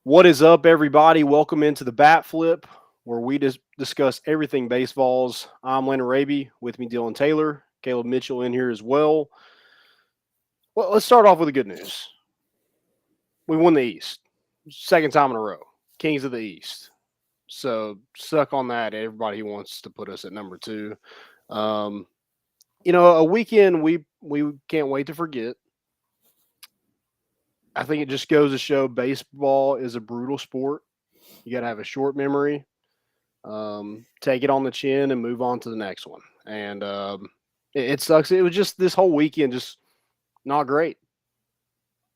What is up, everybody? Welcome into the Bat Flip, where we discuss everything baseballs. I'm Landon Raby. With me, Dylan Taylor, Caleb Mitchell in here as well. Well, let's start off with the good news. We won the East, second time in a row. Kings of the East. So suck on that. Everybody who wants to put us at number two. Um, a weekend we can't wait to forget. I think it just goes to show baseball is a brutal sport. You got to have a short memory. Take it on the chin and move on to the next one. And it sucks. It was just this whole weekend just not great.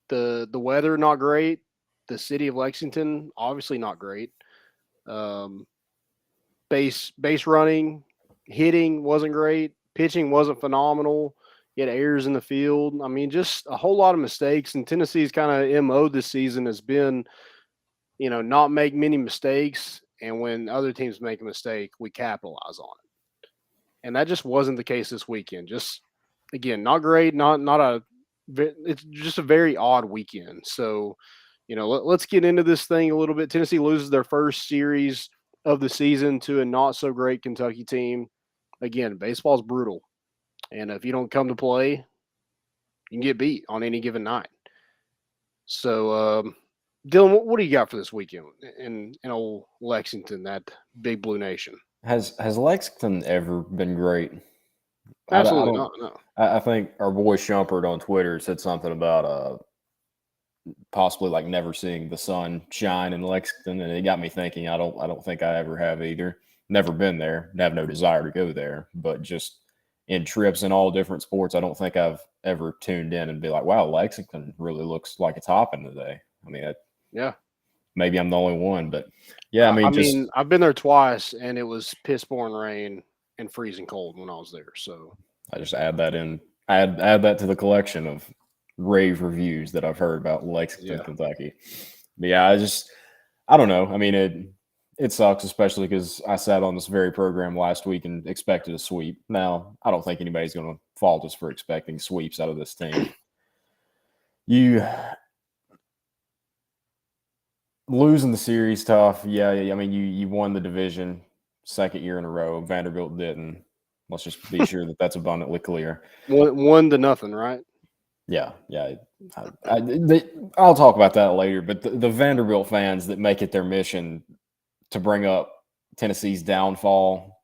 The weather not great. The city of Lexington obviously not great. Um, base running, hitting wasn't great. Pitching wasn't phenomenal. You had errors in the field. I mean, just a whole lot of mistakes. And Tennessee's kind of MO this season has been, not make many mistakes. And when other teams make a mistake, we capitalize on it. And that just wasn't the case this weekend. Just again, not great. Not a. It's just a very odd weekend. So, let's get into this thing a little bit. Tennessee loses their first series of the season to a not so great Kentucky team. Again, baseball's brutal, and if you don't come to play, you can get beat on any given night. So, Dylan, what do you got for this weekend in old Lexington, that big blue nation? Has Lexington ever been great? I Absolutely don't. not. No. I think our boy Shumpert on Twitter said something about possibly like never seeing the sun shine in Lexington, and it got me thinking. I don't think I ever have either. Never been there. Have no desire to go there. But just in trips in all different sports, I don't think I've ever tuned in and be like, "Wow, Lexington really looks like it's hopping today." I mean, Yeah. maybe I'm the only one, but yeah, I mean, just I've been there twice, and it was piss pouring rain and freezing cold when I was there. So, I just add that in. Add that to the collection of rave reviews that I've heard about Lexington, yeah. Kentucky. But yeah, I don't know. I mean it sucks, especially because I sat on this very program last week and expected a sweep. Now I don't think anybody's going to fault us for expecting sweeps out of this team. You losing the series tough. Yeah. I mean you won the division second year in a row. Vanderbilt didn't. Let's just be sure that that's abundantly clear. One to nothing, right? Yeah. I'll talk about that later. But the Vanderbilt fans that make it their mission to bring up Tennessee's downfall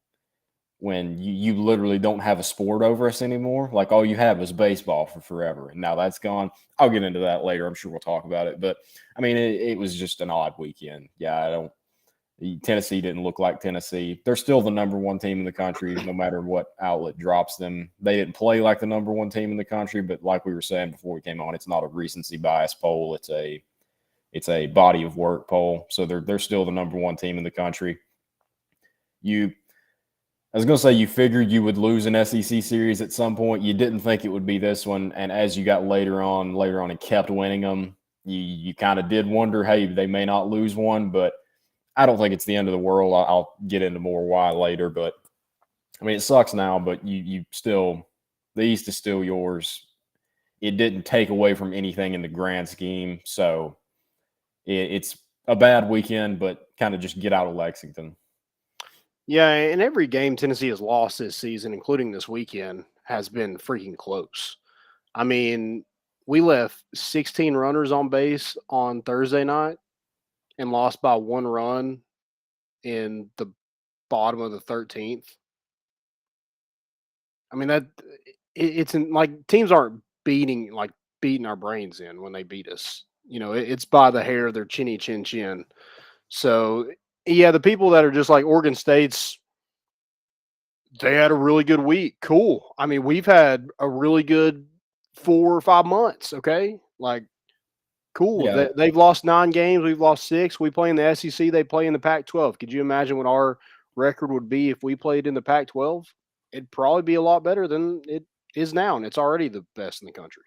when you literally don't have a sport over us anymore. Like all you have is baseball for forever, and now that's gone. I'll get into that later. I'm sure we'll talk about it. But I mean, it was just an odd weekend. Yeah, I don't. Tennessee didn't look like Tennessee. They're still the number one team in the country, no matter what outlet drops them. They didn't play like the number one team in the country, but like we were saying before we came on, it's not a recency bias poll. It's a body of work poll. So they're still the number one team in the country. I was going to say you figured you would lose an SEC series at some point. You didn't think it would be this one, and as you got later on and kept winning them, you kind of did wonder, hey, they may not lose one, but I don't think it's the end of the world. I'll get into more why later, but I mean, it sucks now, but you still, the East is still yours. It didn't take away from anything in the grand scheme. So it's a bad weekend, but kind of just get out of Lexington. Yeah, and every game Tennessee has lost this season, including this weekend, has been freaking close. I mean, we left 16 runners on base on Thursday night and lost by one run in the bottom of the 13th. I mean it's like teams aren't beating our brains in when they beat us. It's by the hair of their chinny chin chin. So yeah, the people that are just like Oregon State's, they had a really good week. Cool. I mean, we've had a really good 4 or 5 months. Okay, like cool. Yeah, They've lost 9 games. We've lost 6. We play in the SEC. They play in the Pac-12. Could you imagine what our record would be if we played in the Pac-12? It'd probably be a lot better than it is now, and it's already the best in the country.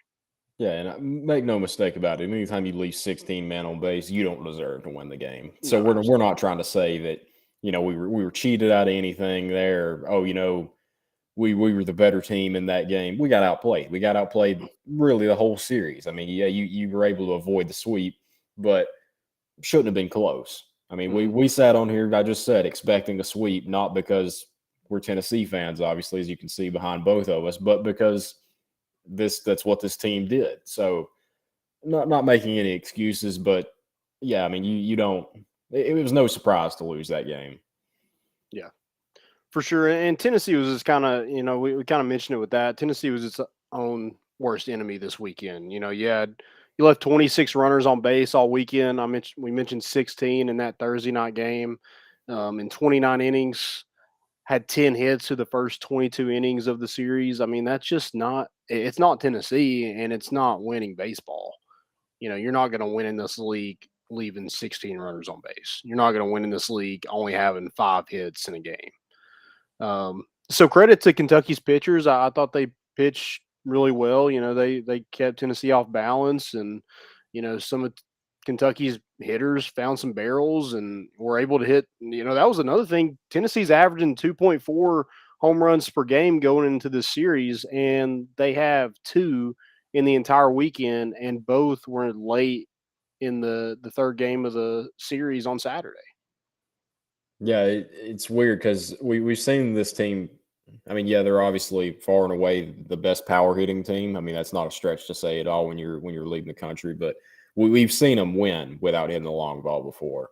yeah, and make no mistake about it. Anytime you leave 16 men on base, you don't deserve to win the game. So No, we're not trying to say that we were cheated out of anything there. Oh, we were the better team in that game. We got outplayed. We got outplayed really the whole series. I mean, yeah, you were able to avoid the sweep, but shouldn't have been close. I mean, Mhm. we sat on here, I just said, expecting a sweep, not because we're Tennessee fans, obviously, as you can see behind both of us, but because that's what this team did. So not making any excuses, but yeah, I mean, you don't. It was no surprise to lose that game. Yeah, for sure. And Tennessee was just kind of, we kind of mentioned it with that. Tennessee was its own worst enemy this weekend. You left 26 runners on base all weekend. We mentioned 16 in that Thursday night game. In 29 innings, had 10 hits through the first 22 innings of the series. I mean, that's just not. It's not Tennessee, and it's not winning baseball. You're not going to win in this league leaving 16 runners on base. You're not going to win in this league only having 5 hits in a game. So credit to Kentucky's pitchers. I thought they pitched really well. They kept Tennessee off balance, and some of Kentucky's hitters found some barrels and were able to hit. That was another thing. Tennessee's averaging 2.4 home runs per game going into this series, and they have 2 in the entire weekend, and both were late in the third game of the series on Saturday. Yeah, it's weird because we've seen this team. I mean, yeah, they're obviously far and away the best power hitting team. I mean, that's not a stretch to say at all when you're leading the country. But we've seen them win without hitting the long ball before,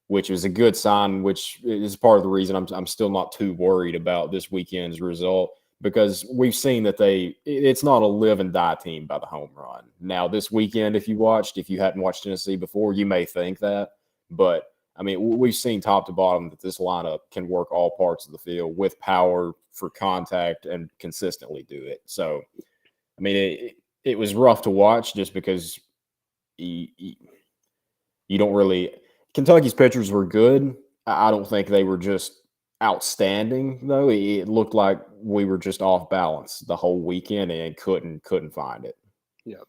which is a good sign. Which is part of the reason I'm still not too worried about this weekend's result, because we've seen that it's not a live and die team by the home run. Now this weekend, if you hadn't watched Tennessee before, you may think that, but I mean, we've seen top to bottom that this lineup can work all parts of the field with power for contact and consistently do it. So, I mean, it was rough to watch just because you don't really. Kentucky's pitchers were good. I don't think they were just outstanding, though. It looked like we were just off balance the whole weekend and couldn't find it. Yeah.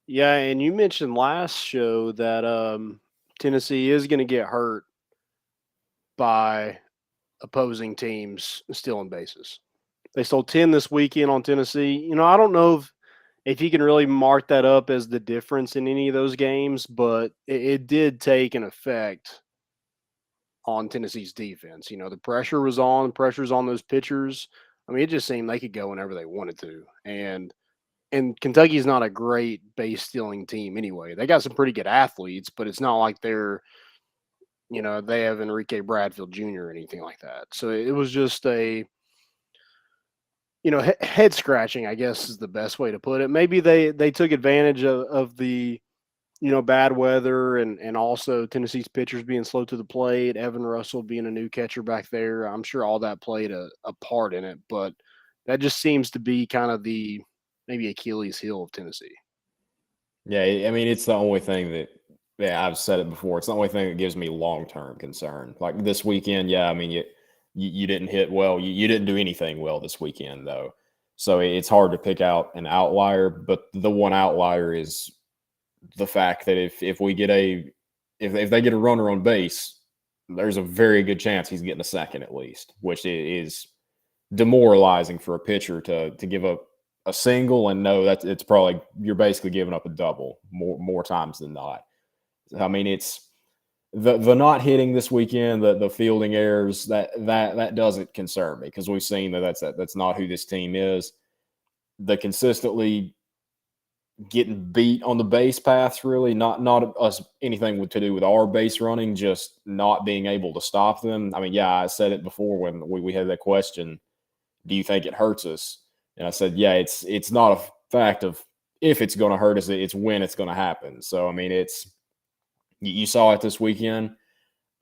Yeah, and you mentioned last show that Tennessee is going to get hurt by opposing teams stealing bases. They stole 10 this weekend on Tennessee. I don't know if you can really mark that up as the difference in any of those games, but it did take an effect on Tennessee's defense. The pressure's on those pitchers. I mean, it just seemed they could go whenever they wanted to. And Kentucky's not a great base stealing team anyway. They got some pretty good athletes, but it's not like they have Enrique Bradfield Jr. or anything like that. So it was just a, head scratching, I guess is the best way to put it. Maybe they took advantage of the, bad weather and also Tennessee's pitchers being slow to the plate, Evan Russell being a new catcher back there. I'm sure all that played a part in it, but that just seems to be kind of the maybe Achilles heel of Tennessee. Yeah, I mean, it's the only thing that, yeah, I've said it before. It's the only thing that gives me long-term concern. Like this weekend, yeah, I mean, you didn't hit well. You didn't do anything well this weekend, though. So it's hard to pick out an outlier, but the one outlier is the fact that if they get a runner on base, there's a very good chance he's getting a second at least, which is demoralizing for a pitcher to give up a single and know that it's probably you're basically giving up a double more times than not. I mean, it's the not hitting this weekend, the fielding errors that doesn't concern me because we've seen that's not who this team is. The consistently getting beat on the base paths, really not us anything to do with our base running, just not being able to stop them. I mean, yeah, I said it before when we had that question. Do you think it hurts us? And I said, yeah, it's not a fact of if it's going to hurt us, it's when it's going to happen. So, I mean, you saw it this weekend.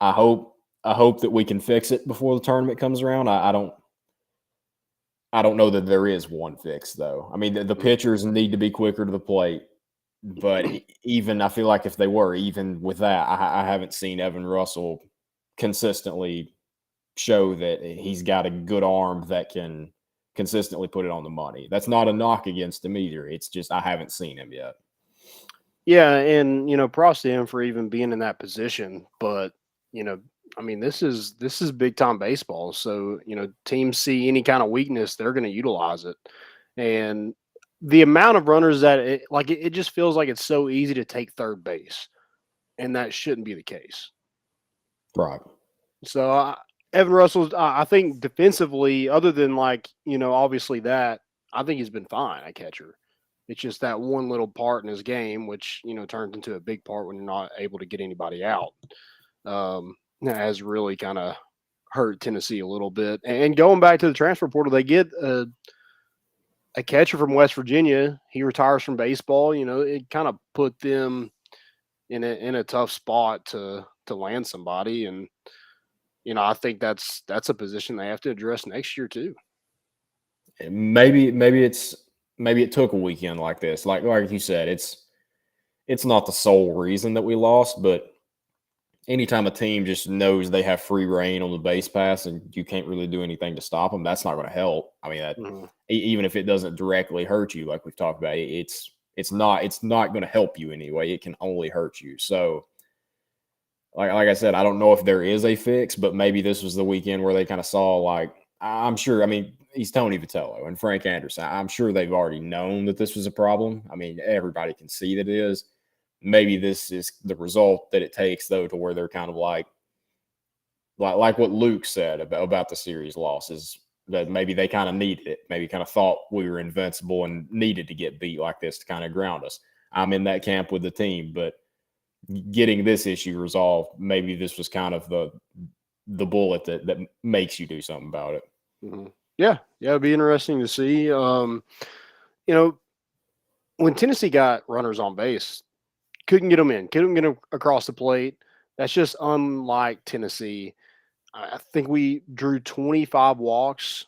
I hope that we can fix it before the tournament comes around. I don't know that there is one fix, though. I mean, the pitchers need to be quicker to the plate. But even I feel like if they were, even with that, I haven't seen Evan Russell consistently show that he's got a good arm that can consistently put it on the money. That's not a knock against him either. It's just I haven't seen him yet. Yeah, and props to him for even being in that position. But I mean, this is big time baseball. So teams see any kind of weakness, they're going to utilize it. And the amount of runners that it just feels like it's so easy to take third base. and that shouldn't be the case. Right. So Evan Russell, I think defensively, other than obviously that, I think he's been fine at catcher. It's just that one little part in his game, which turns into a big part when you're not able to get anybody out. Has really kind of hurt Tennessee a little bit. And going back to the transfer portal, they get a catcher from West Virginia. He retires from baseball. It kind of put them in a tough spot to land somebody. And I think that's a position they have to address next year too. Maybe it took a weekend like this. Like you said, it's not the sole reason that we lost, but anytime a team just knows they have free reign on the base pass and you can't really do anything to stop them, that's not going to help. I mean, even if it doesn't directly hurt you, like we've talked about, it's not going to help you anyway. It can only hurt you. So, like I said, I don't know if there is a fix, but maybe this was the weekend where they kind of saw, I'm sure. I mean, he's Tony Vitello and Frank Anderson. I'm sure they've already known that this was a problem. I mean, everybody can see that it is. Maybe this is the result that it takes, though, to where they're kind of like what Luke said about the series losses, that maybe they kind of needed it. Maybe kind of thought we were invincible and needed to get beat like this to kind of ground us. I'm in that camp with the team, but getting this issue resolved, maybe this was kind of the bullet that makes you do something about it. Mm-hmm. Yeah, it'd be interesting to see. When Tennessee got runners on base, couldn't get them across the plate. That's just unlike Tennessee. I think we drew 25 walks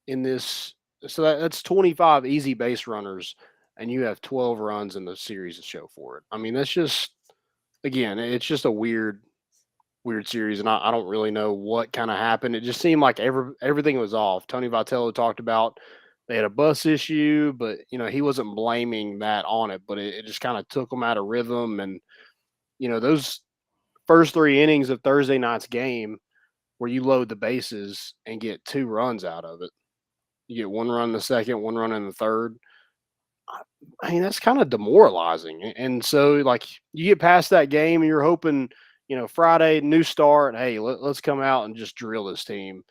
in this. So that's 25 easy base runners, and you have 12 runs in the series to show for it. I mean, that's just, again, it's just a weird series, and I don't really know what kind of happened. It just seemed like everything was off. Tony Vitello talked about they had a bus issue, but he wasn't blaming that on it, but it just kind of took them out of rhythm. And those first 3 innings of Thursday night's game, where you load the bases and get 2 runs out of it, you get 1 run in the second, 1 run in the third. I mean, that's kind of demoralizing. And so, you get past that game and you're hoping, Friday, new start. Hey, let's come out and just drill this team.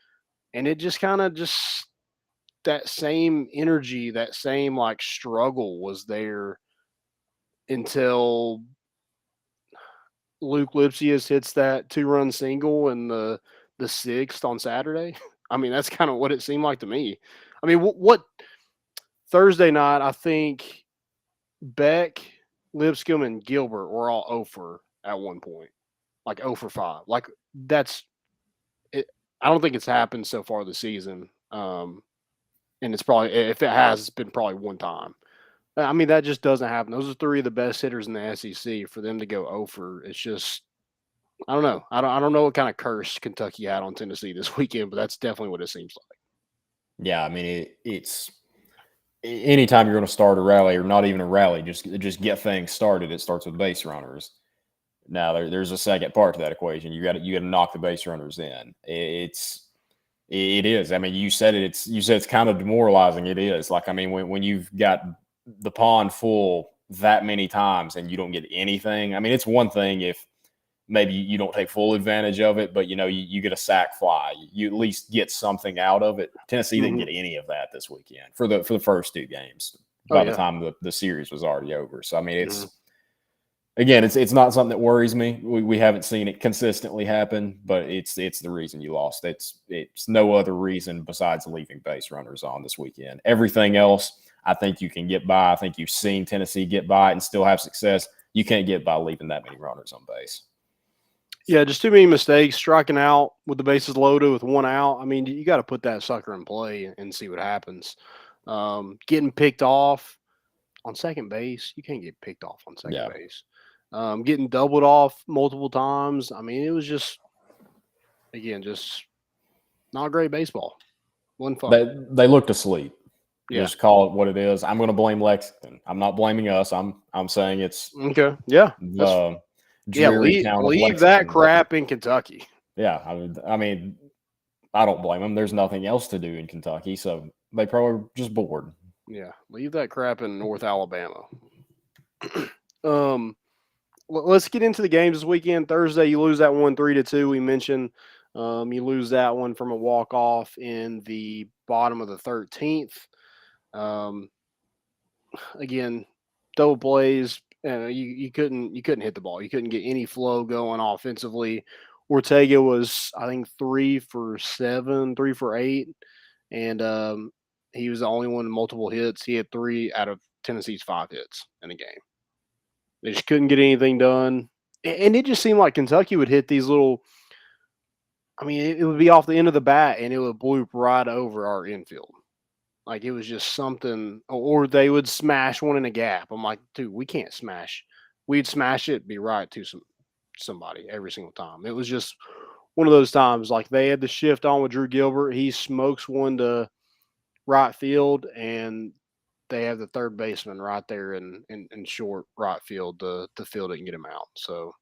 And it just kind of that same energy, that same struggle was there until Luke Lipsius hits that 2-run single in the 6th on Saturday. I mean, that's kind of what it seemed like to me. I mean, what Thursday night, I think Beck, Lipscomb, and Gilbert were all 0 for at one point, 0 for 5. That's it. I don't think it's happened so far this season. And it's probably, if it has, it's been probably one time. I mean, that just doesn't happen. Those are 3 of the best hitters in the SEC. For them to go 0 for, it's just, I don't know. I don't know what kind of curse Kentucky had on Tennessee this weekend, but that's definitely what it seems like. Yeah, I mean, it's anytime you're going to start a rally, or not even a rally, just get things started. It starts with base runners. Now there's a second part to that equation. You got to knock the base runners in. It is. I mean, you said it's kind of demoralizing. It is. I mean, when you've got the pond full that many times and you don't get anything. I mean, it's one thing if maybe you don't take full advantage of it, but you get a sac fly. You at least get something out of it. Tennessee didn't get any of that this weekend for the first 2 games. By the time the series was already over. So I mean, it's not something that worries me. We haven't seen it consistently happen, but it's the reason you lost. It's no other reason besides leaving base runners on this weekend. Everything else, I think you can get by. I think you've seen Tennessee get by and still have success. You can't get by leaving that many runners on base. Yeah, just too many mistakes, striking out with the bases loaded with 1 out. I mean, you got to put that sucker in play and see what happens. Getting picked off on second base, you can't get picked off on second base. Getting doubled off multiple times. I mean, it was just not great baseball. Wasn't fun. They looked asleep. Yeah. Just call it what it is. I'm going to blame Lexington. I'm not blaming us. I'm saying it's okay. Yeah. Leave that crap in Kentucky. Yeah. I mean, I don't blame them. There's nothing else to do in Kentucky, so they probably were just bored. Yeah. Leave that crap in North Alabama. let's get into the games this weekend. Thursday, you lose that one 3-2. We mentioned you lose that one from a walk off in the bottom of the 13th. Again, double plays. You couldn't hit the ball. You couldn't get any flow going offensively. Ortega was, I think, 3 for 7, 3 for 8, and he was the only one with multiple hits. He had 3 out of Tennessee's 5 hits in the game. They just couldn't get anything done, and it just seemed like Kentucky would hit these little. I mean, it would be off the end of the bat, and it would bloop right over our infield. Like it was just something, or they would smash one in a gap. I'm like, dude, we can't smash. We'd smash it, be right to somebody every single time. It was just one of those times. Like they had the shift on with Drew Gilbert. He smokes one to right field, and they have the third baseman right there in short right field to field it and get him out. So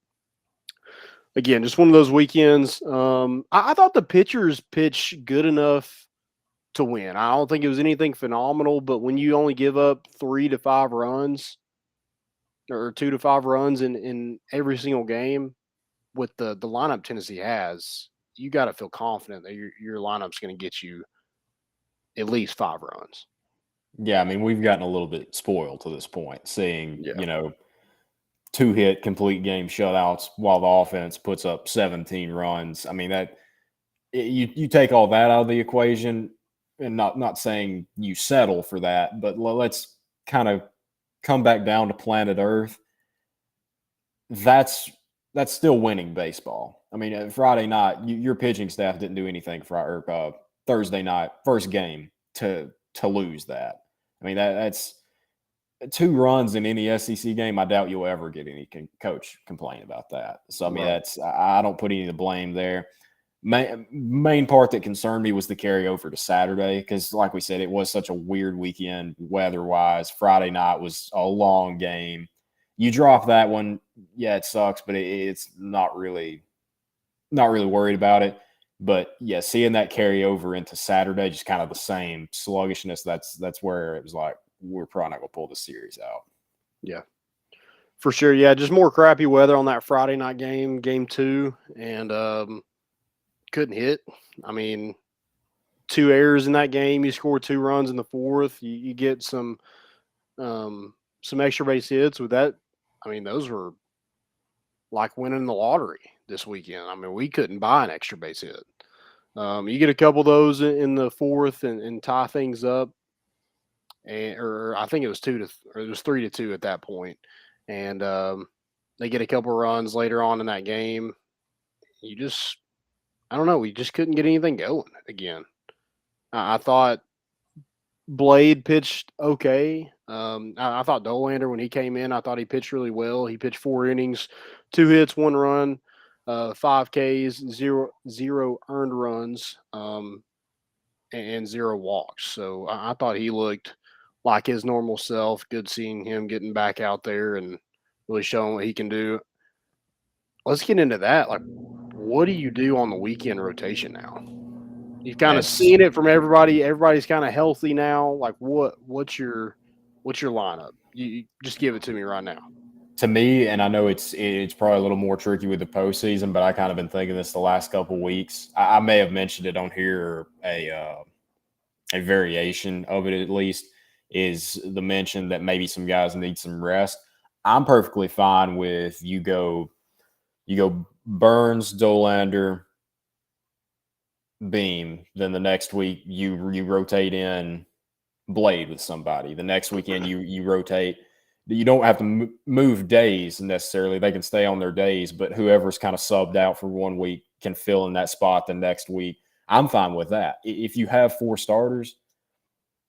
again, just one of those weekends. I thought the pitchers pitched good enough to win. I don't think it was anything phenomenal, but when you only give up 3 to 5 runs or 2 to 5 runs in every single game with the lineup Tennessee has, you got to feel confident that your lineup's going to get you at least 5 runs. Yeah, I mean, we've gotten a little bit spoiled to this point, seeing, Yeah. 2-hit complete game shutouts while the offense puts up 17 runs. I mean, you take all that out of the equation, and not saying you settle for that, but let's kind of come back down to planet Earth. That's still winning baseball. I mean, Friday night, your pitching staff didn't do anything for Thursday night, first game to lose that. I mean, that's 2 runs in any SEC game. I doubt you'll ever get any coach complain about that. So, I mean, I don't put any of the blame there. Main part that concerned me was the carryover to Saturday because, like we said, it was such a weird weekend weather-wise. Friday night was a long game. You drop that one, yeah, it sucks, but it's not really worried about it. But yeah, seeing that carry over into Saturday, just kind of the same sluggishness. That's where it was like we're probably not gonna pull the series out. Yeah, for sure. Yeah, just more crappy weather on that Friday night game, game 2, and couldn't hit. I mean, 2 errors in that game. You scored 2 runs in the 4th. You get some extra base hits with that. I mean, those were like winning the lottery this weekend. I mean, we couldn't buy an extra base hit. You get a couple of those in the 4th and tie things up, or I think it was 3-2 at that point, and they get a couple of runs later on in that game. I don't know. We just couldn't get anything going again. I thought Blade pitched okay. I thought Dolander, when he came in, I thought he pitched really well. He pitched 4 innings, 2 hits, 1 run, 5 Ks, zero earned runs, and 0 walks. So I thought he looked like his normal self. Good seeing him getting back out there and really showing what he can do. Let's get into that. Like, what do you do on the weekend rotation now? You've kind of seen it from everybody. Everybody's kind of healthy now. Like, what's your lineup? You just give it to me right now. To me, and I know it's probably a little more tricky with the postseason, but I kind of been thinking this the last couple of weeks. I may have mentioned it on here, a variation of it at least, is the mention that maybe some guys need some rest. I'm perfectly fine with you go Burns, Dolander, Beam. Then the next week you rotate in Blade with somebody. The next weekend you rotate. You don't have to move days necessarily. They can stay on their days, but whoever's kind of subbed out for one week can fill in that spot the next week. I'm fine with that. If you have 4 starters,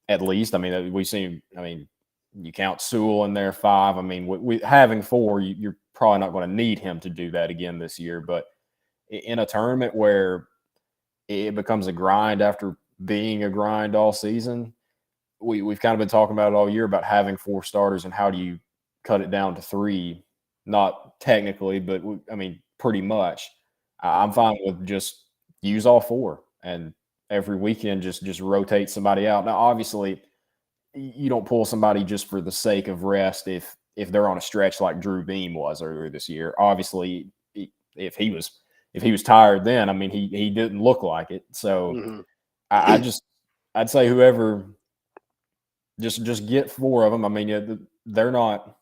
at least, I mean, we've seen, I mean, you count Sewell in there 5. I mean, we having 4, you're probably not going to need him to do that again this year. But in a tournament where it becomes a grind after being a grind all season, we've kind of been talking about it all year about having 4 starters and how do you cut it down to 3? Not technically, but I mean, pretty much. I'm fine with just use all 4 and every weekend just rotate somebody out. Now, obviously, you don't pull somebody just for the sake of rest if if they're on a stretch like Drew Beam was earlier this year. Obviously, if he was tired then, I mean, he didn't look like it. So I'd say whoever just get 4 of them. I mean, they're not.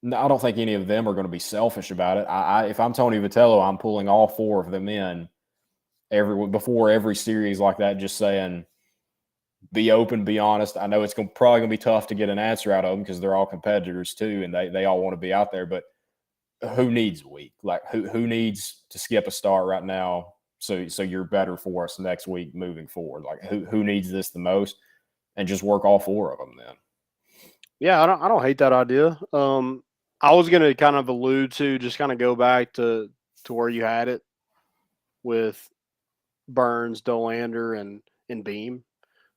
I don't think any of them are going to be selfish about it. If I'm Tony Vitello, I'm pulling all 4 of them in before every series like that, just saying, be open, be honest. I know it's probably going to be tough to get an answer out of them because they're all competitors too, and they all want to be out there. But who needs a week? Like who needs to skip a start right now so you're better for us next week moving forward? Like who needs this the most? And just work all 4 of them then. Yeah, I don't hate that idea. I was going to kind of allude to just kind of go back to where you had it with Burns, Dolander, and Beam.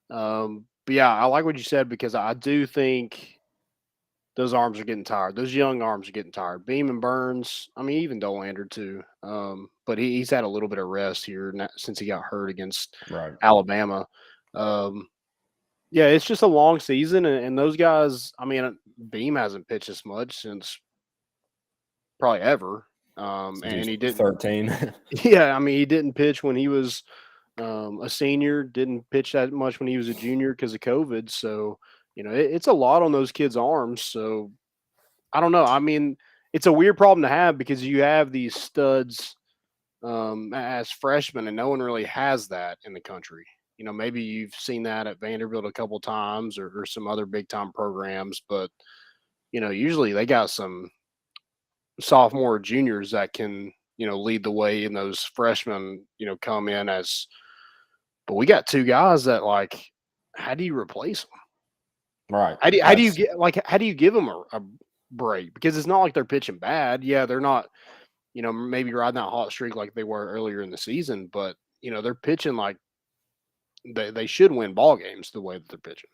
But yeah, I like what you said because I do think those arms are getting tired. Those young arms are getting tired. Beam and Burns, I mean, even Dolander too. But he's had a little bit of rest here since he got hurt against Alabama. Yeah, it's just a long season, and those guys. I mean, Beam hasn't pitched as much since probably ever. And he didn't 13. Yeah, I mean, he didn't pitch when he was a senior. Didn't pitch that much when he was a junior because of COVID. So it's a lot on those kids' arms. So I don't know. I mean, it's a weird problem to have because you have these studs as freshmen, and no one really has that in the country. Maybe you've seen that at Vanderbilt a couple times or some other big time programs, but usually they got some sophomore juniors that can lead the way, and those freshmen come in as. But we got 2 guys that, like, how do you replace them? Right. How do you give them a break? Because it's not like they're pitching bad. Yeah, they're not maybe riding that hot streak like they were earlier in the season, but they're pitching like they should win ball games the way that they're pitching.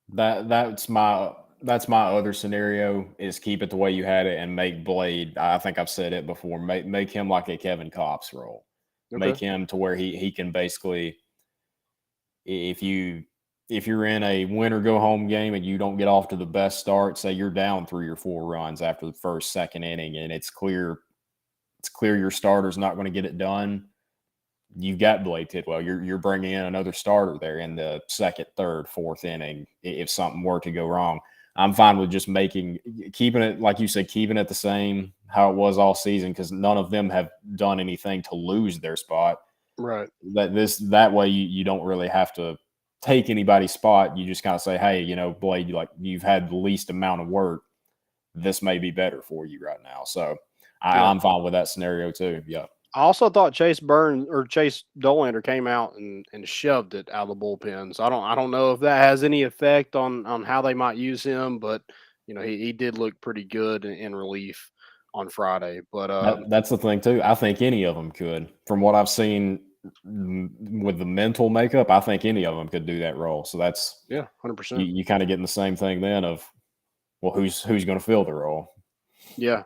That's my other scenario is keep it the way you had it and make Blade. I think I've said it before. Make him like a Kevin Kopps role. Okay. Make him to where he can basically, if you're in a win or go home game and you don't get off to the best start, say you're down 3 or 4 runs after the first, second inning, and it's clear your starter's not going to get it done. You've got Blade Tidwell. You're bringing in another starter there in the second, third, fourth inning if something were to go wrong. I'm fine with just keeping it, like you said, keeping it the same how it was all season because none of them have done anything to lose their spot. Right. That way you don't really have to take anybody's spot. You just kind of say, hey, Blade, you've had the least amount of work. This may be better for you right now. So I'm fine with that scenario too. Yeah. I also thought Chase Dolander came out and shoved it out of the bullpens. I don't know if that has any effect on how they might use him, but he did look pretty good in relief on Friday. But that's the thing too. I think any of them could. From what I've seen with the mental makeup, I think any of them could do that role. So that's 100%. You kind of getting the same thing then of, well, who's going to fill the role? Yeah,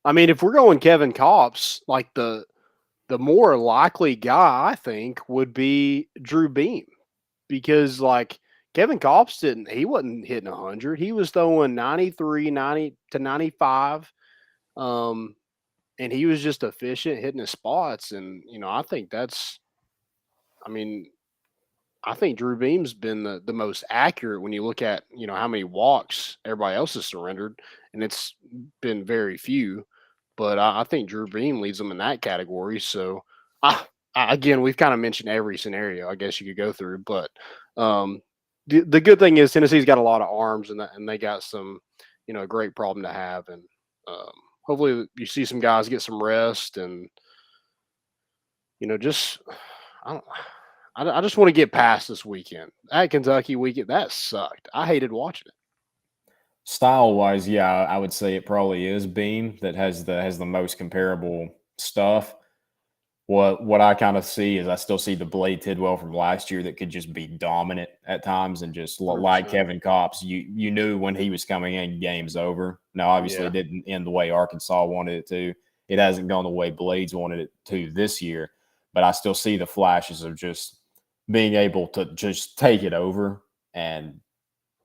I mean, if we're going Kevin Kopps, like the more likely guy, I think, would be Drew Beam because, like, Kevin Kopps he wasn't hitting 100. He was throwing 93, 90 to 95. And he was just efficient hitting his spots. And, I think I think Drew Beam's been the most accurate when you look at, how many walks everybody else has surrendered. And it's been very few. But I think Drew Beam leads them in that category. So, again, we've kind of mentioned every scenario I guess you could go through. But the good thing is Tennessee's got a lot of arms, and they got some, a great problem to have. And hopefully you see some guys get some rest and, just I just want to get past this weekend. At Kentucky weekend, that sucked. I hated watching it. Style-wise, yeah, I would say it probably is Beam that has the most comparable stuff. What I kind of see is I still see the Blade Tidwell from last year that could just be dominant at times and just 100%. Like Kevin Kopps, you knew when he was coming in, game's over. Now, obviously, it didn't end the way Arkansas wanted it to. It hasn't gone the way Blades wanted it to this year, but I still see the flashes of just being able to just take it over and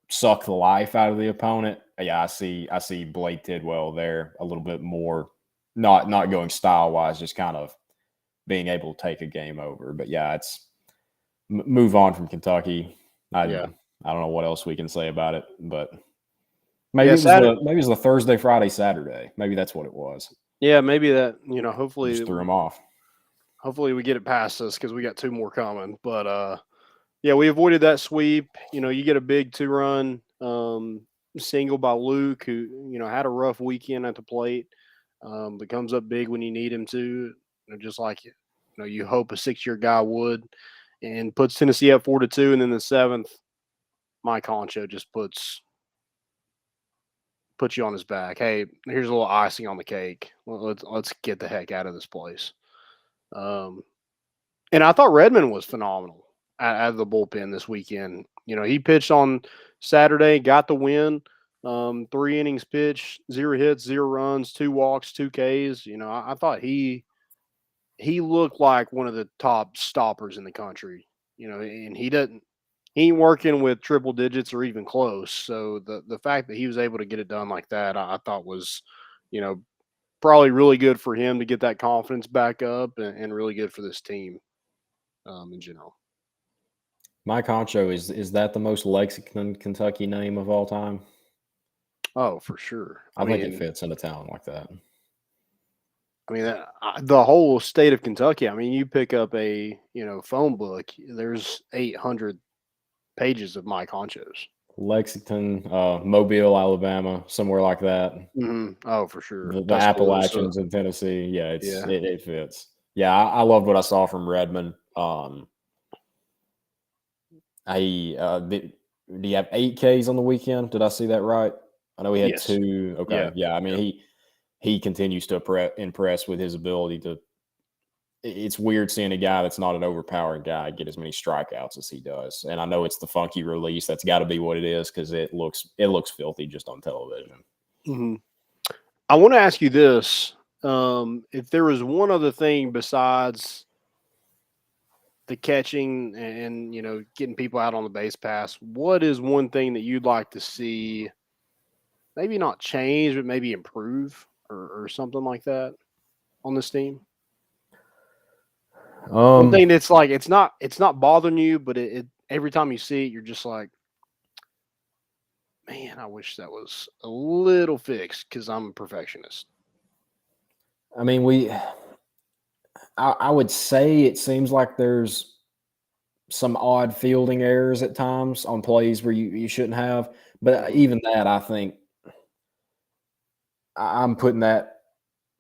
suck the life out of the opponent. Yeah, I see Blake Tidwell there a little bit more, not going style wise, just kind of being able to take a game over. But yeah, it's move on from Kentucky. I don't know what else we can say about it, but maybe it was the Thursday, Friday, Saturday. Maybe that's what it was. Yeah, maybe that, hopefully just threw them off. Hopefully we get it past us because we got 2 more coming. But yeah, we avoided that sweep. You get a big 2-run single by Luke, who had a rough weekend at the plate, but comes up big when you need him to. Just like you hope a 6-year guy would, and puts Tennessee up 4-2, and then the 7th, Mike Honcho just puts you on his back. Hey, here's a little icing on the cake. Let's get the heck out of this place. And I thought Redmond was phenomenal out of the bullpen this weekend. He pitched on Saturday, got the win. 3 innings pitched, 0 hits, 0 runs, 2 walks, 2 Ks. I thought he looked like one of the top stoppers in the country. And he ain't working with triple digits or even close. So the fact that he was able to get it done like that, I thought was, probably really good for him to get that confidence back up, and really good for this team in general. Mike Honcho, is that the most Lexington, Kentucky name of all time? Oh, for sure. I think it fits in a town like that. I mean, the whole state of Kentucky. I mean, you pick up a phone book. There's 800 pages of Mike Honchos. Lexington, Mobile, Alabama, somewhere like that. Mm-hmm. Oh, for sure. The Appalachians in Tennessee. Yeah, it fits. Yeah, I loved what I saw from Redmond. Did he have 8 Ks on the weekend? Did I see that right? I know he had 2. Okay, yeah. I mean, he continues to impress with his ability to. It's weird seeing a guy that's not an overpowering guy get as many strikeouts as he does. And I know it's the funky release. That's got to be what it is, because it looks filthy just on television. Mm-hmm. I want to ask you this: if there was one other thing besides the catching and getting people out on the base pass, what is one thing that you'd like to see? Maybe not change, but maybe improve or something like that on this team. One thing that's like it's not bothering you, but it every time you see it, you're just like, man, I wish that was a little fixed, because I'm a perfectionist. I mean, I would say it seems like there's some odd fielding errors at times on plays where you shouldn't have. But even that, I think I'm putting that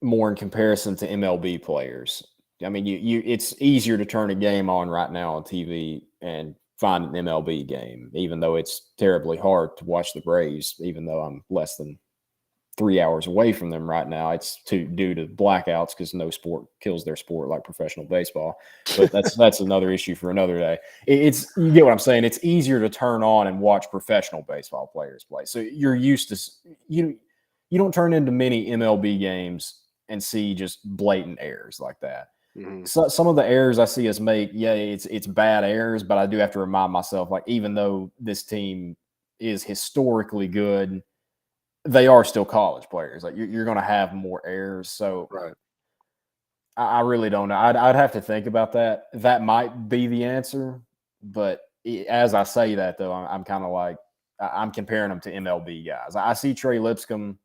more in comparison to MLB players. I mean, it's easier to turn a game on right now on TV and find an MLB game, even though it's terribly hard to watch the Braves, even though I'm less than 3 hours away from them right now. It's due to blackouts, because no sport kills their sport like professional baseball. But that's another issue for another day. You get what I'm saying? It's easier to turn on and watch professional baseball players play. So you're used to you don't turn into many MLB games and see just blatant errors like that. Mm-hmm. So some of the errors I see us make, it's bad errors, but I do have to remind myself, like, even though this team is historically good, they are still college players. Like, you're going to have more errors. So right. I really don't know. I'd have to think about that. That might be the answer. But as I say that, though, I'm kind of like, I'm comparing them to MLB guys. I see Trey Lipscomb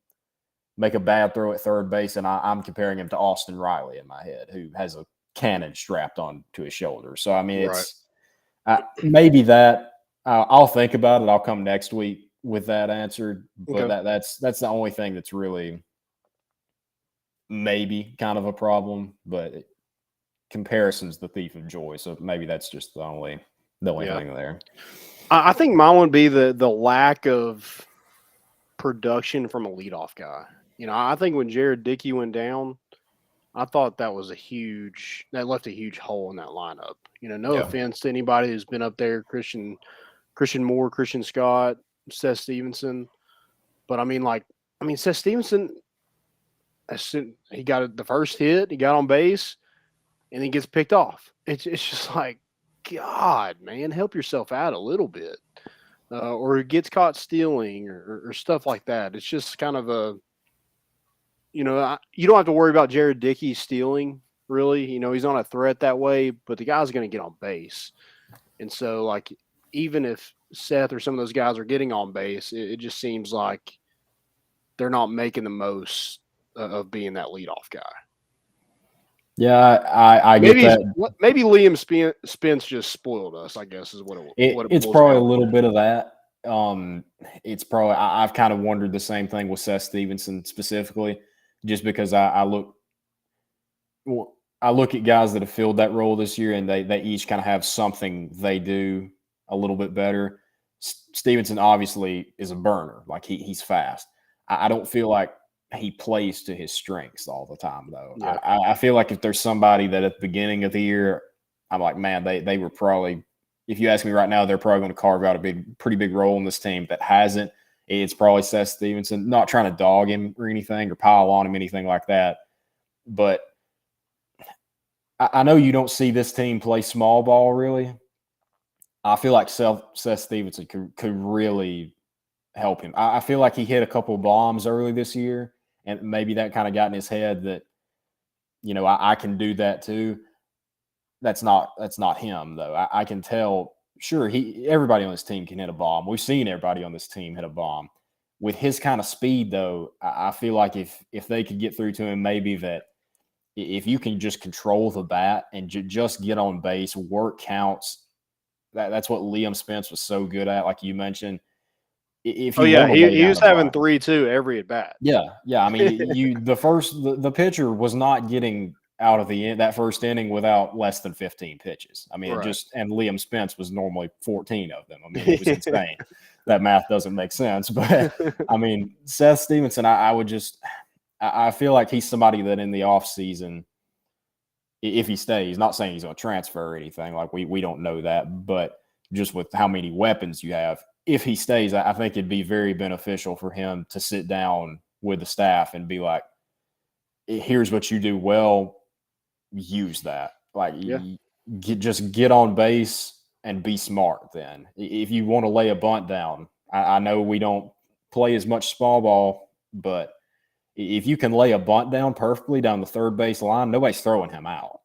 make a bad throw at third base, and I'm comparing him to Austin Riley in my head, who has a cannon strapped on to his shoulder. So, I mean, it's maybe that. I'll think about it. I'll come next week with that answer. But okay. that's the only thing that's really maybe kind of a problem. But comparison's the thief of joy. So maybe that's just the only thing there. I think mine would be the lack of production from a leadoff guy. I think when Jared Dickey went down, I thought that left a huge hole in that lineup. No offense to anybody who's been up there, Christian Moore, Christian Scott, Seth Stevenson. But Seth Stevenson, he got the first hit, he got on base, and he gets picked off. It's just like, God, man, help yourself out a little bit. or gets caught stealing or stuff like that. It's just kind of a, you don't have to worry about Jared Dickey stealing, really. He's not a threat that way, but the guy's going to get on base. And so, like, even if Seth or some of those guys are getting on base, it just seems like they're not making the most of being that leadoff guy. Yeah, I get that. Maybe Liam Spence just spoiled us, I guess, is what it It's boils probably a down little to. bit of that. It's probably I've kind of wondered the same thing with Seth Stevenson specifically, just because I look at guys that have filled that role this year, and they each kind of have something they do a little bit better. Stevenson obviously is a burner, like he's fast. I don't feel like he plays to his strengths all the time, though. Yeah. I feel like if there's somebody that at the beginning of the year, I'm like, man, they were probably, if you ask me right now, they're probably going to carve out a pretty big role in this team that hasn't. It's probably Seth Stevenson. Not trying to dog him or anything or pile on him, anything like that. But I know you don't see this team play small ball really. I feel like Seth Stevenson could really help him. I feel like he hit a couple of bombs early this year, and maybe that kind of got in his head that, I can do that too. That's not him though. I can tell. Sure, everybody on this team can hit a bomb. We've seen everybody on this team hit a bomb. With his kind of speed, though, I feel like if they could get through to him, maybe that if you can just control the bat and just get on base, work counts. That's what Liam Spence was so good at, like you mentioned. If you want to lay he down was a having bunt, 3-2 every at bat. yeah. I mean, the pitcher was not getting out of that first inning without less than 15 pitches. I mean, Right. and Liam Spence was normally 14 of them. I mean, it was insane. That math doesn't make sense, but I mean, Seth Stevenson, I feel like he's somebody that in the offseason, if he stays, not saying he's going to transfer or anything, like we don't know that, but just with how many weapons you have, if he stays, I think it'd be very beneficial for him to sit down with the staff and be like, here's what you do well, use that. Like, just get on base and be smart then. If you want to lay a bunt down, I know we don't play as much small ball, but if you can lay a bunt down perfectly down the third base line, nobody's throwing him out.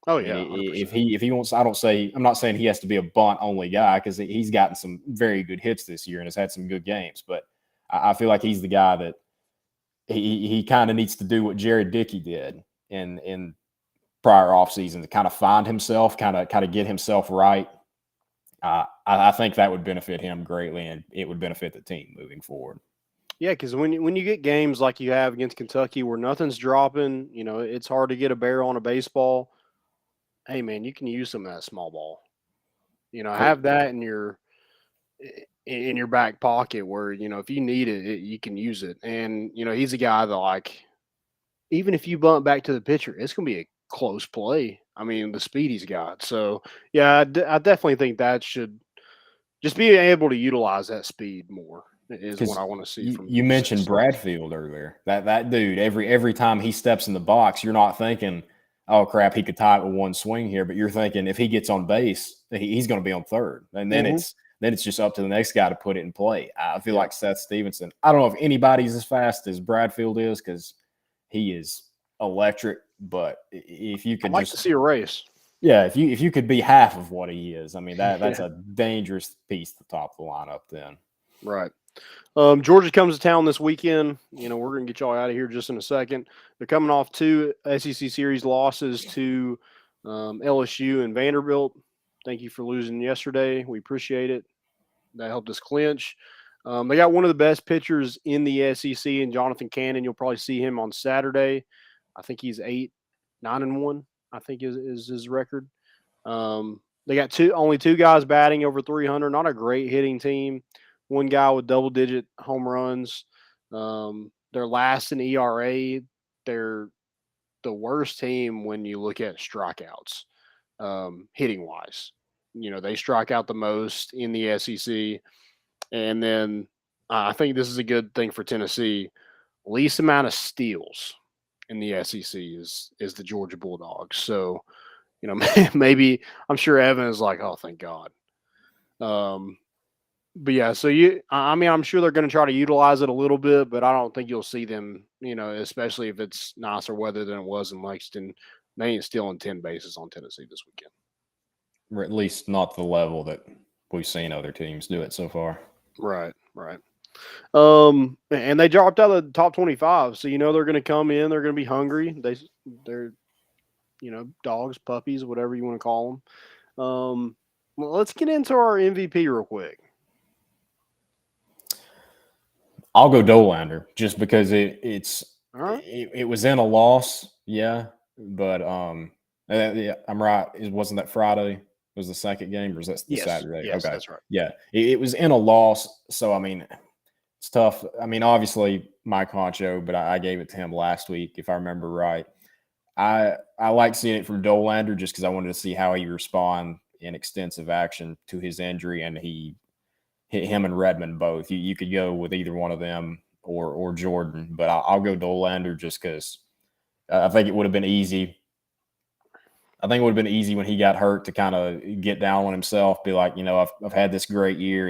Oh I mean, yeah, 100%. if he wants, I'm not saying he has to be a bunt only guy, because he's gotten some very good hits this year and has had some good games. But I feel like he's the guy that he kind of needs to do what Jared Dickey did in prior off season to kind of find himself, kind of get himself right. I think that would benefit him greatly, and it would benefit the team moving forward. Yeah, because when you get games like you have against Kentucky where nothing's dropping, it's hard to get a barrel on a baseball. Hey man, you can use some of that small ball. Have that in your back pocket where if you need it, you can use it. And he's a guy that, like, even if you bunt back to the pitcher, it's going to be a close play. I mean, the speed he's got. So yeah, I definitely think that should just be able to utilize that speed more is what I want to see from you mentioned Seth. Bradfield earlier. That dude, every time he steps in the box, you're not thinking, oh crap, he could tie it with one swing here, but you're thinking if he gets on base, he's going to be on third, and then it's just up to the next guy to put it in play. I feel like Seth Stevenson. I don't know if anybody's as fast as Bradfield is, because he is electric. But if you could I'd like to see a race. Yeah, if you could be half of what he is, I mean that's a dangerous piece to top the lineup then. Right. Georgia comes to town this weekend. We're going to get y'all out of here just in a second. They're coming off 2 SEC series losses to LSU and Vanderbilt. Thank you for losing yesterday. We appreciate it. That helped us clinch. They got one of the best pitchers in the SEC in Jonathan Cannon. You'll probably see him on Saturday. I think he's 9-1, I think is his record. They got only 2 guys batting over 300. Not a great hitting team. 1 guy with double-digit home runs. They're last in ERA. They're the worst team when you look at strikeouts, hitting-wise. They strike out the most in the SEC. And then I think this is a good thing for Tennessee. Least amount of steals in the SEC is the Georgia Bulldogs. So, maybe I'm sure Evan is like, oh, thank God. But yeah, so I mean, I'm sure they're going to try to utilize it a little bit, but I don't think you'll see them, especially if it's nicer weather than it was in Lexington. They ain't stealing 10 bases on Tennessee this weekend. Or at least not the level that we've seen other teams do it so far. Right. And they dropped out of the top 25, so they're going to come in. They're going to be hungry. They're dogs, puppies, whatever you want to call them. Well, let's get into our MVP real quick. I'll go Dolander just because it was in a loss, yeah, but yeah, I'm right. It wasn't that Friday. Was the second game, or was that the Saturday? Yes, okay, that's right. Yeah, it was in a loss, so I mean, it's tough. I mean, obviously Mike Honcho, but I gave it to him last week, if I remember right. I like seeing it from Dolander just because I wanted to see how he respond in extensive action to his injury, and he hit him and Redmond both. You could go with either one of them or Jordan, but I'll go Dolander just because I think it would have been easy. I think it would have been easy when he got hurt to kind of get down on himself, be like, I've had this great year.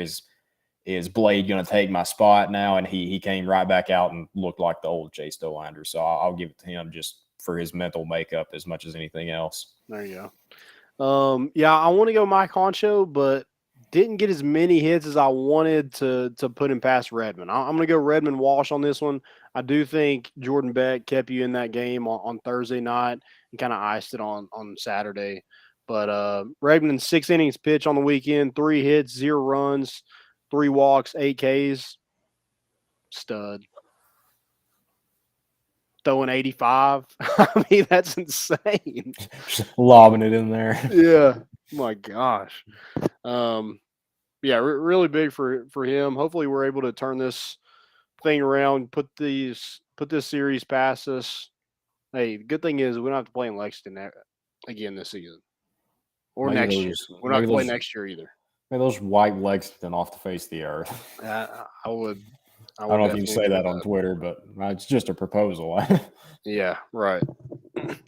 Is Blade going to take my spot now? And he came right back out and looked like the old Chase Dolander. So I'll give it to him just for his mental makeup as much as anything else. There you go. Yeah, I want to go Mike Honcho, but didn't get as many hits as I wanted to put him past Redmond. I'm going to go Redmond Walsh on this one. I do think Jordan Beck kept you in that game on Thursday night and kind of iced it on Saturday. But Redmond 6 innings pitch on the weekend, 3 hits, 0 runs, 3 walks, 8 Ks. Stud. Throwing 85. I mean, that's insane. Just lobbing it in there. Yeah. My gosh. Yeah, really big for him. Hopefully we're able to turn this thing around, put this series past us. Hey, the good thing is we don't have to play in Lexington again this season. Or next year. We're not playing next year either. Maybe those wipe Lexington off the face of the earth. I would. I don't know if you can say that on Twitter, but it's just a proposal. Yeah, right.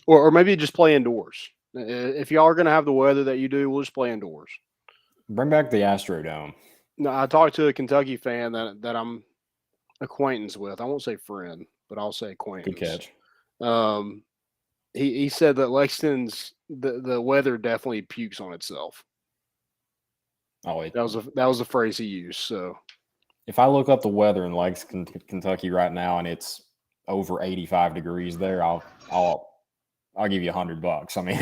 Or maybe just play indoors. If y'all are going to have the weather that you do, we'll just play indoors. Bring back the Astrodome. No, I talked to a Kentucky fan that I'm acquaintance with. I won't say friend, but I'll say acquaintance. Good catch. He said that Lexington's the weather definitely pukes on itself. Oh, that was the phrase he used. So if I look up the weather in Lexington, Kentucky right now, and it's over 85 degrees there, I'll give you $100. I mean,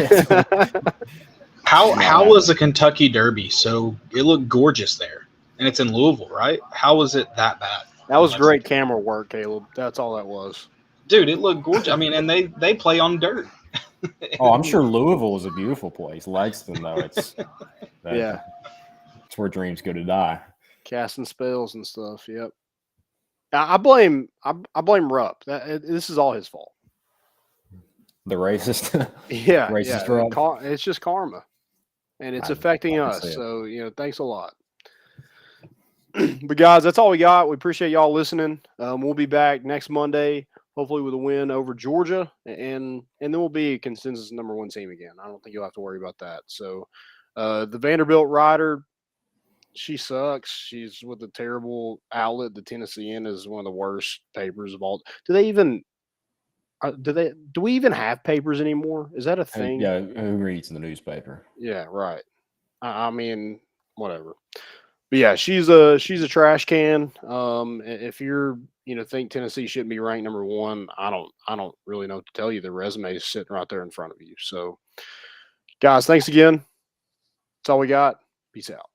how was the Kentucky Derby? So it looked gorgeous there, and it's in Louisville, right? How was it that bad? That was great camera work, Caleb. That's all that was. Dude, it looked gorgeous. I mean, and they play on dirt. Oh, I'm sure Louisville is a beautiful place. Lexington, though, it's where dreams go to die. Casting spells and stuff. Yep. I blame Rupp. This is all his fault. The racist. Yeah. Racist Rupp. It's just karma, and it's affecting us. So thanks a lot. But guys, that's all we got. We appreciate y'all listening. We'll be back next Monday, hopefully with a win over Georgia, and then we'll be a consensus #1 team again. I don't think you'll have to worry about that. So the Vanderbilt rider, she sucks. She's with a terrible outlet. The Tennessean is one of the worst papers of all. Do we even have papers anymore? Is that a thing? Yeah, who reads the newspaper? Yeah, right. I mean, whatever. But yeah, she's a trash can. If you're think Tennessee shouldn't be ranked #1, I don't really know what to tell you. The resume is sitting right there in front of you. So, guys, thanks again. That's all we got. Peace out.